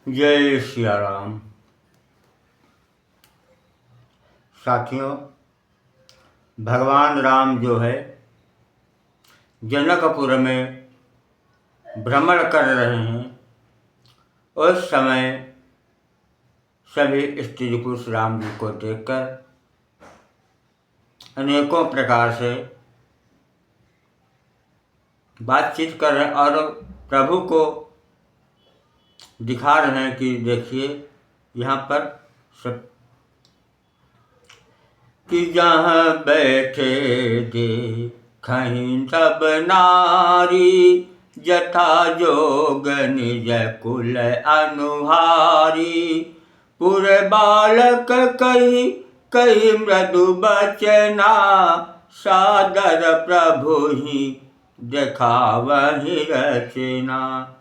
जय सिया राम। साथियों, भगवान राम जो है जनकपुर में भ्रमण कर रहे हैं। उस समय सभी स्त्री पुरुष राम जी को देखकर अनेकों प्रकार से बातचीत कर रहे हैं और प्रभु को दिखा रहे हैं कि देखिए यहाँ पर सब कि जहाँ बैठे देखहीं सब नारी, जथा जोग निज कुल अनुहारी। पुर बालक कही कही मृदु बचना, सादर प्रभु ही देखावहि रचना।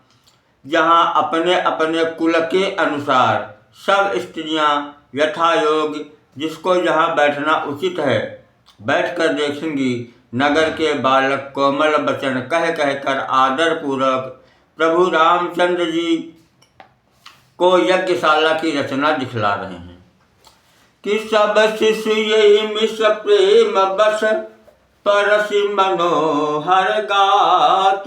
जहाँ अपने अपने कुल के अनुसार सब स्त्रियाँ यथायोग जिसको जहाँ बैठना उचित है बैठकर देखेंगी। नगर के बालक कोमल वचन कह कहकर आदर पूर्वक प्रभु रामचंद्र जी को यज्ञशाला की रचना दिखला रहे हैं कि सब शिशु यही मिस प्रेम बस, परसि मनोहर गात।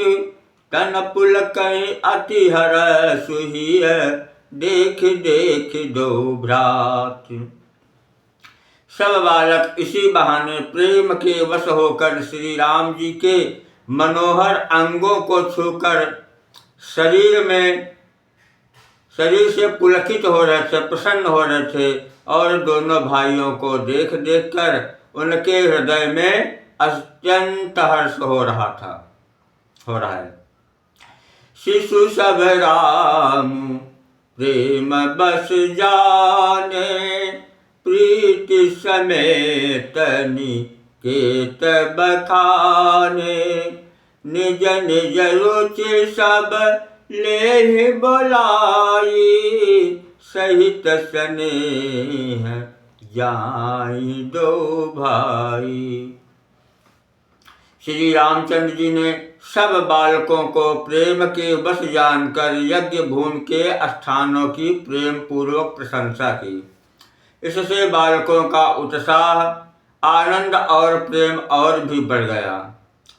तन पुलकहि अति हर सुहिय, देख देख दो भ्रात। सब बालक इसी बहाने प्रेम के वश होकर श्री राम जी के मनोहर अंगों को छूकर शरीर से पुलकित हो रहे थे, प्रसन्न हो रहे थे। और दोनों भाइयों को देख देख कर उनके हृदय में अत्यंत हर्ष हो रहा है। शिशु सब राम प्रेम बस जाने, प्रीति समेत निकेत बखाने। निज निज रुचि सब लेहि बोलाई, सहित स्नेह जाई दो भाई। श्री रामचंद्र जी ने सब बालकों को प्रेम के वश जानकर यज्ञ भूमि के स्थानों की प्रेम पूर्वक प्रशंसा की। इससे बालकों का उत्साह, आनंद और प्रेम और भी बढ़ गया,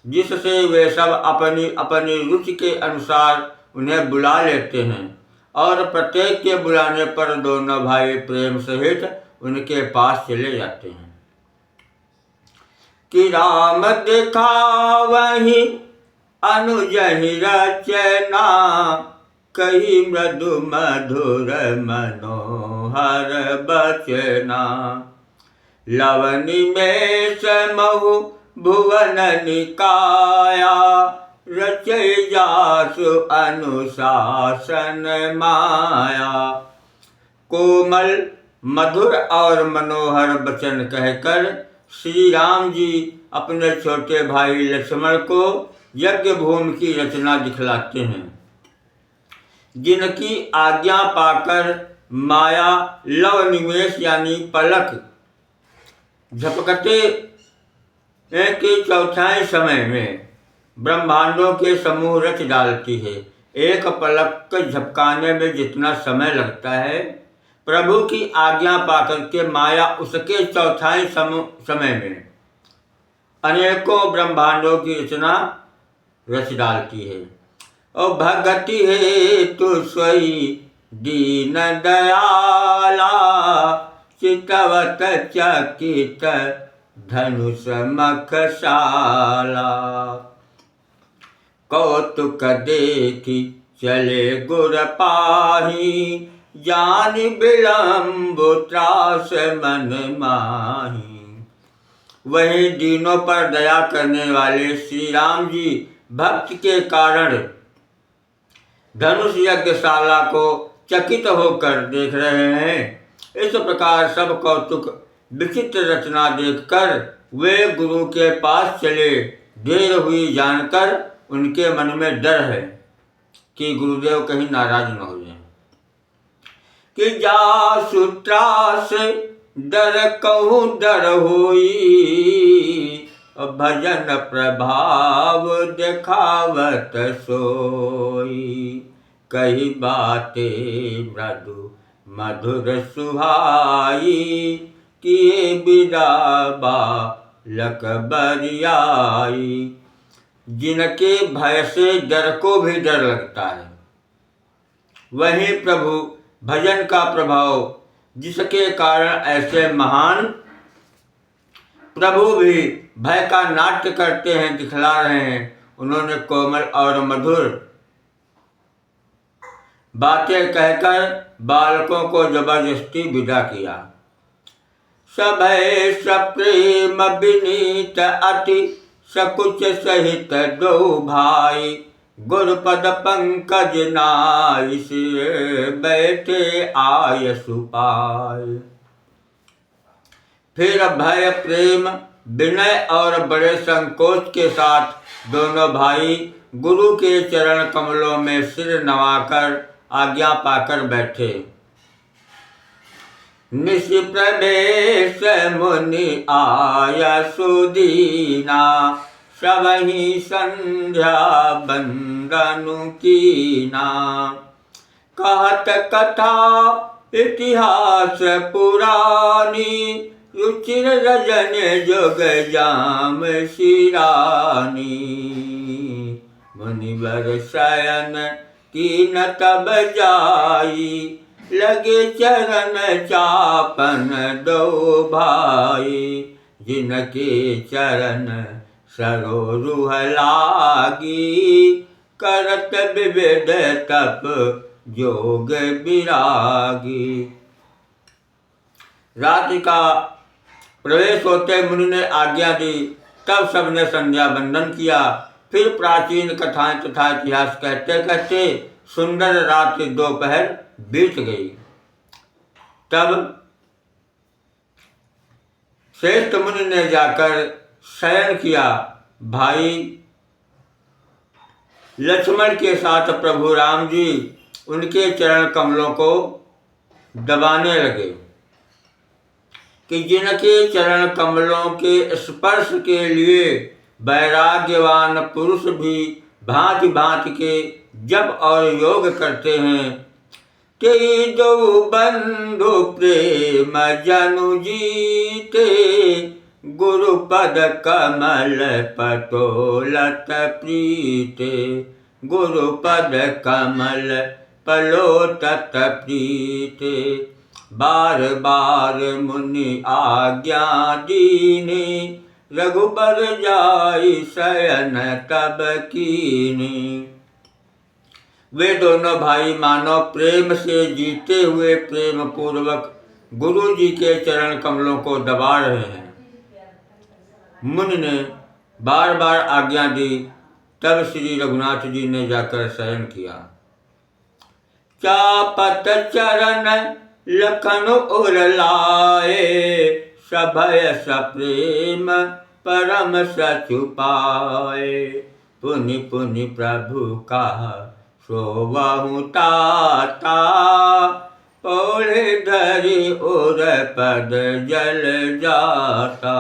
जिससे वे सब अपनी अपनी रुचि के अनुसार उन्हें बुला लेते हैं। और प्रत्येक के बुलाने पर दोनों भाई प्रेम सहित उनके पास चले जाते हैं कि राम दिखावहि अनुजहि रचना, कही मृदु मधुर मनोहर बचना। लवनि में समहु भुवन निकाया, रचय जासु अनुशासन माया। कोमल मधुर और मनोहर वचन कहकर श्री राम जी अपने छोटे भाई लक्ष्मण को यज्ञ भूमि की रचना दिखलाते हैं, जिनकी आज्ञा पाकर माया लव निमेष यानी पलक झपकते के चौथाई समय में ब्रह्मांडों के समूह रच डालती है। एक पलक झपकाने में जितना समय लगता है, प्रभु की आज्ञा पाकर के माया उसके चौथाई समय में अनेकों ब्रह्मांडों की रचना रच डालती है। और भगति हेतु सोई दीन दयाला, चितवत चकित धनुष मखशाला। कौतुक देखी चले गुर पाही, जानि विलम्ब त्रास मन माही। वही दीनों पर दया करने वाले श्री राम जी भक्ति के कारण धनुष यज्ञशाला को चकित होकर देख रहे हैं। इस प्रकार सब कौतुक विचित्र रचना देखकर वे गुरु के पास चले। देर हुई जानकर उनके मन में डर है कि गुरुदेव कहीं नाराज न हो जाएं। कि जासु त्रास डर कहूँ डर होई, भजन प्रभाव देखावत सोई। कही बातें मृदु मधुर सुहाई, किए विदा बालक बरियाई। जिनके भय से डर को भी डर लगता है, वही प्रभु भजन का प्रभाव, जिसके कारण ऐसे महान प्रभु भी भय का नाट्य करते हैं, दिखला रहे हैं। उन्होंने कोमल और मधुर बातें कहकर बालकों को जबरदस्ती विदा किया। सभय सप्रेम विनीत अति, सकुच सहित दो भाई, गुरुपद पंकज नाइस, बैठे आय सुपाय। फिर भय प्रेम विनय और बड़े संकोच के साथ दोनों भाई गुरु के चरण कमलों में सिर नवाकर आज्ञा पाकर बैठे। निशि प्रवेश मुनि आया सुदीना, सबहि संध्या बंदनु कीना। कहत कथा इतिहास पुरानी, रुचिर रजन जोग जाम शिरानी। मुनिवर शयन कीन तब जाई, लगे चरण चापन दो भाई। जिनके चरण सरोरुह लागी, करत विविध तप जोग विरागी। रात्रि का प्रवेश होते मुनि ने आज्ञा दी, तब सबने संध्या बंदन किया। फिर प्राचीन कथाएं तथा इतिहास कहते कहते सुंदर रात्रि दोपहर बीत गई। तब श्रेष्ठ मुनि ने जाकर शयन किया। भाई लक्ष्मण के साथ प्रभु राम जी उनके चरण कमलों को दबाने लगे कि जिनके चरण कमलों के स्पर्श के लिए वैराग्यवान पुरुष भी भांति भांति के जप और योग करते हैं। ते दो बंधु प्रेम जनु जीते, गुरुपद कमल पटोलत प्रीते। गुरुपद कमल पलोतत प्रीते, बार बार मुनि आज्ञा दीनी। रघुबर जाई शयन तब कीनी। वे दोनों भाई मानो प्रेम से जीते हुए प्रेम पूर्वक गुरु जी के चरण कमलों को दबा रहे हैं। मुनि ने बार बार आज्ञा दी, तब श्री रघुनाथ जी ने जाकर शयन किया। चापत चरण लखन उर लाए, सभय सप्रेम परम सचुपाए। पुनि पुनि प्रभु का सोवहु ताता, पौड़े धरि उर पद जल जाता।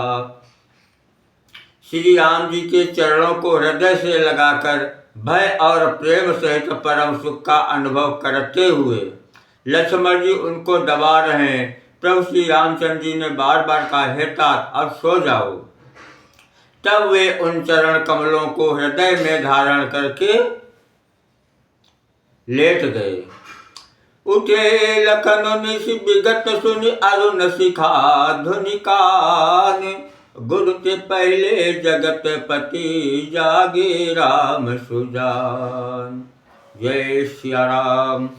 श्री राम जी के चरणों को हृदय से लगाकर भय और प्रेम सहित परम सुख का अनुभव करते हुए लक्ष्मण जी उनको दबा रहे हैं। प्रभु श्री रामचंद्र जी ने बार बार कहा, हे तात अब सो जाओ। तब वे उन चरण कमलों को हृदय में धारण करके लेट गए। उठे लखन निश विगत सुनि, अरुण शिखा धुनि कान। गुरु के पहले जगत पति, जागे राम सुजान। जय सिया राम।